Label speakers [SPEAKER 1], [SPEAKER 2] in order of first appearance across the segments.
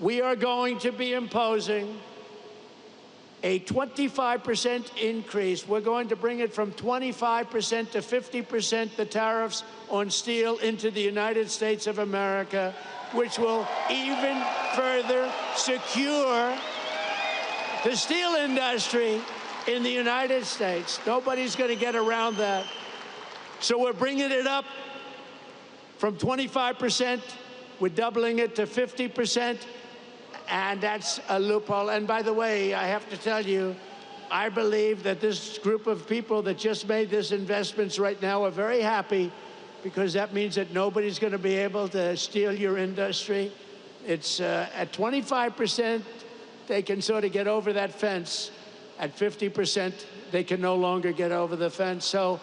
[SPEAKER 1] we are going to be imposing a 25% increase. We're going to bring it from 25% to 50%, the tariffs on steel into the United States of America, which will even further secure the steel industry in the United States. Nobody's going to get around that. So we're bringing it up from 25%. We're doubling it to 50%. And that's a loophole. And by the way, I have to tell you, I believe that this group of people that just made these investments right now are very happy, because that means that nobody's going to be able to steal your industry. It's at 25%, they can sort of get over that fence. At 50%, they can no longer get over the fence. So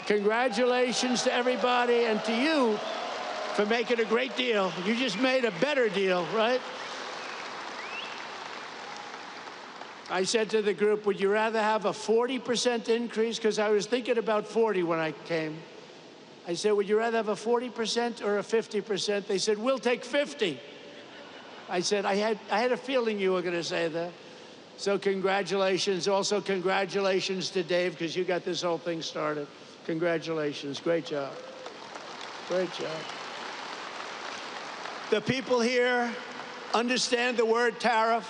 [SPEAKER 1] congratulations to everybody, and to you for making a great deal. You just made a better deal, right? I said to the group, would you rather have a 40% increase? Because I was thinking about 40 when I came. I said, would you rather have a 40% or a 50%? They said, we'll take 50. I said, I had a feeling you were going to say that. So congratulations. Also, congratulations to Dave, because you got this whole thing started. Congratulations. Great job. Great job. The people here understand the word tariff,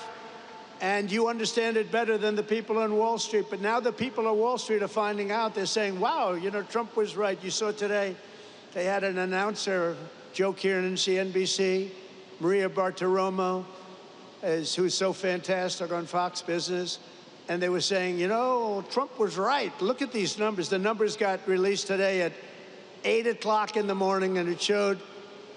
[SPEAKER 1] and you understand it better than the people on Wall Street. But now the people on Wall Street are finding out. They're saying, wow, you know, Trump was right. You saw today, they had an announcer, Joe Kiernan, CNBC, Maria Bartiromo, who's so fantastic on Fox Business. And they were saying, you know, Trump was right. Look at these numbers. The numbers got released today at 8 o'clock in the morning, and it showed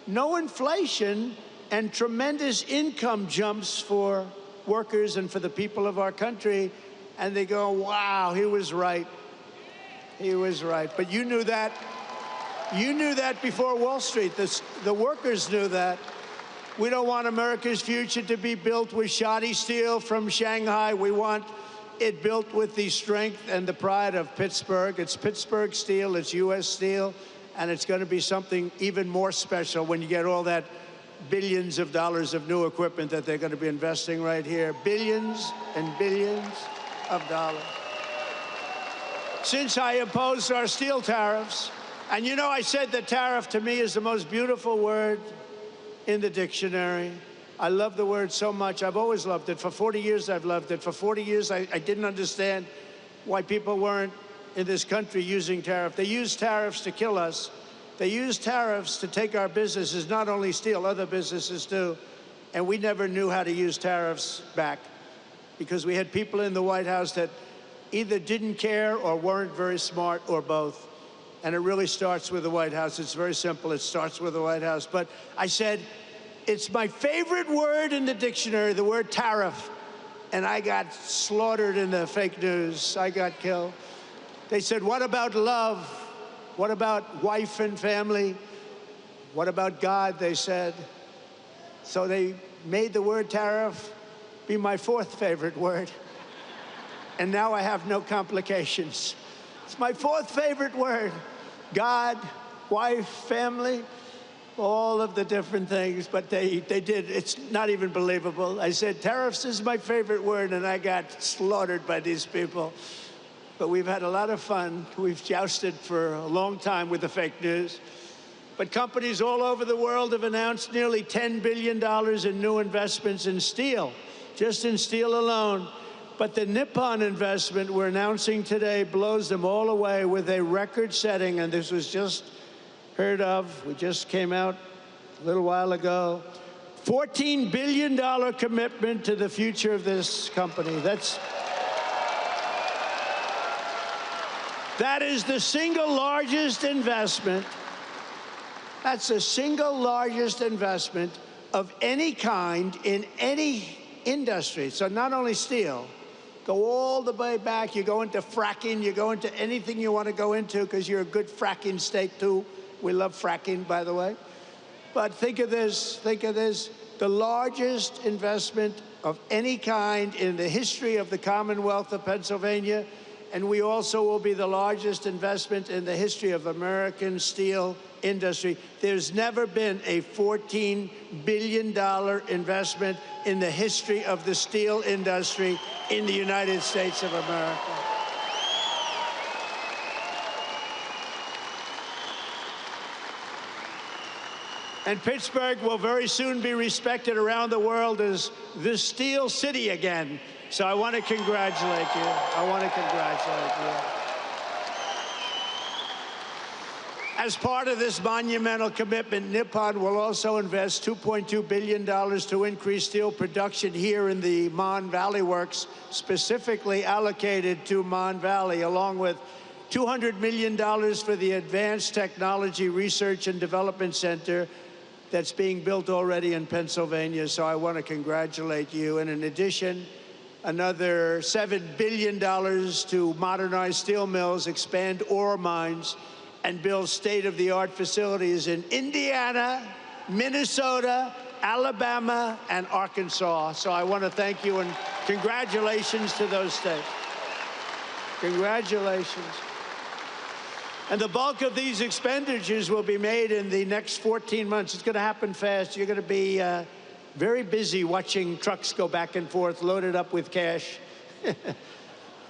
[SPEAKER 1] no inflation and tremendous income jumps for workers and for the people of our country. And they go, wow, he was right. He was right. But you knew that. You knew that before Wall Street. The workers knew that. We don't want America's future to be built with shoddy steel from Shanghai. We want it built with the strength and the pride of Pittsburgh. It's Pittsburgh steel, it's U.S. steel, and it's going to be something even more special when you get all that billions of dollars of new equipment that they're going to be investing right here. Billions and billions of dollars. Since I opposed our steel tariffs, and you know, I said that tariff to me is the most beautiful word in the dictionary. I love the word so much. I've always loved it. For 40 years, I've loved it. For 40 years, I didn't understand why people weren't in this country using tariff. They use tariffs to kill us. They use tariffs to take our businesses, not only steel, other businesses too. And we never knew how to use tariffs back, because we had people in the White House that either didn't care or weren't very smart, or both. And it really starts with the White House. It's very simple. It starts with the White House. But I said, it's my favorite word in the dictionary, the word tariff. And I got slaughtered in the fake news. I got killed. They said, what about love? What about wife and family? What about God, they said. So they made the word tariff be my fourth favorite word. And now I have no complications. It's my fourth favorite word. God, wife, family, all of the different things, but they did. It's not even believable. I said, tariffs is my favorite word, and I got slaughtered by these people. But we've had a lot of fun. We've jousted for a long time with the fake news. But companies all over the world have announced nearly $10 billion in new investments in steel, just in steel alone. But the Nippon investment we're announcing today blows them all away with a record-setting, and this was just heard of. We just came out a little while ago. $14 billion commitment to the future of this company. That is the single largest investment. That's the single largest investment of any kind in any industry. So not only steel, go all the way back. You go into fracking, you go into anything you want to go into, because you're a good fracking state too. We love fracking, by the way. But think of this, the largest investment of any kind in the history of the Commonwealth of Pennsylvania. and we also will be the largest investment in the history of American steel industry. There's never been a $14 billion investment in the history of the steel industry in the United States of America. And Pittsburgh will very soon be respected around the world as the Steel City again. So I want to congratulate you. I want to congratulate you. As part of this monumental commitment, Nippon will also invest $2.2 billion to increase steel production here in the Mon Valley Works, specifically allocated to Mon Valley, along with $200 million for the Advanced Technology Research and Development Center that's being built already in Pennsylvania. So I want to congratulate you. And in addition, another $7 billion to modernize steel mills, expand ore mines, and build state-of-the-art facilities in Indiana, Minnesota, Alabama, and Arkansas. So I want to thank you and congratulations to those states. Congratulations. And the bulk of these expenditures will be made in the next 14 months. It's going to happen fast. You're going to be very busy watching trucks go back and forth, loaded up with cash,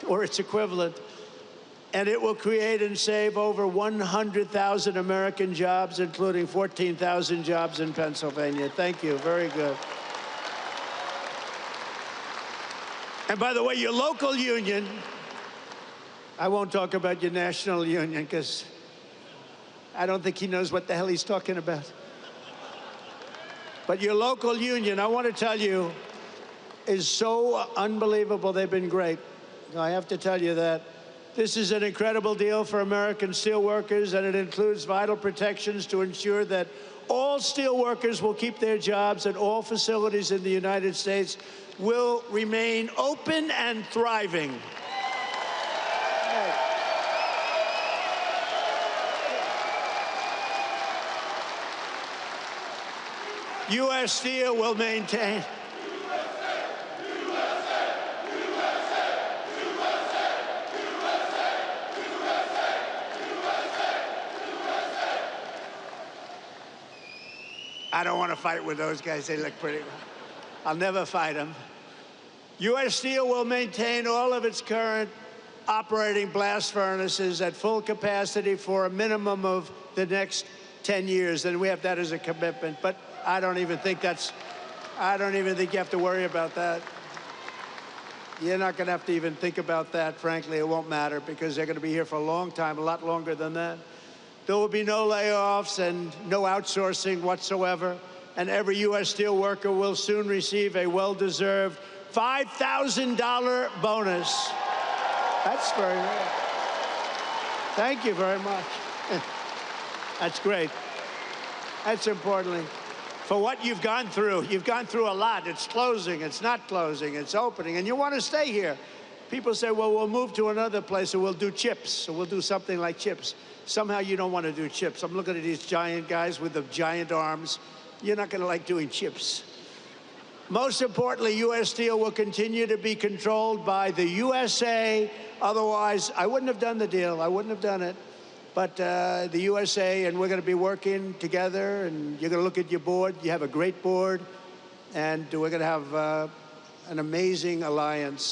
[SPEAKER 1] or its equivalent. And it will create and save over 100,000 American jobs, including 14,000 jobs in Pennsylvania. Thank you. Very good. And by the way, your local union, I won't talk about your national union because I don't think he knows what the hell he's talking about. But your local union, I want to tell you, is so unbelievable. They've been great. I have to tell you that. This is an incredible deal for American steelworkers, and it includes vital protections to ensure that all steelworkers will keep their jobs and all facilities in the United States will remain open and thriving. U.S. Steel will maintain. I don't want to fight with those guys. They look pretty. I'll never fight them. U.S. Steel will maintain all of its current operating blast furnaces at full capacity for a minimum of the next 10 years. And we have that as a commitment. But I don't even think you have to worry about that. You're not going to have to even think about that, frankly. It won't matter because they're going to be here for a long time, a lot longer than that. There will be no layoffs and no outsourcing whatsoever. And every U.S. steel worker will soon receive a well-deserved $5,000 bonus. That's very good. Thank you very much. That's great. That's importantly. For what you've gone through a lot. It's closing, it's not closing, it's opening, and you want to stay here. People say, well, we'll move to another place, or we'll do chips, or we'll do something like chips. Somehow you don't want to do chips. I'm looking at these giant guys with the giant arms. You're not going to like doing chips. Most importantly, U.S. Steel will continue to be controlled by the USA. Otherwise, I wouldn't have done the deal. I wouldn't have done it. But the USA, and we're going to be working together, and you're going to look at your board. You have a great board, and we're going to have an amazing alliance.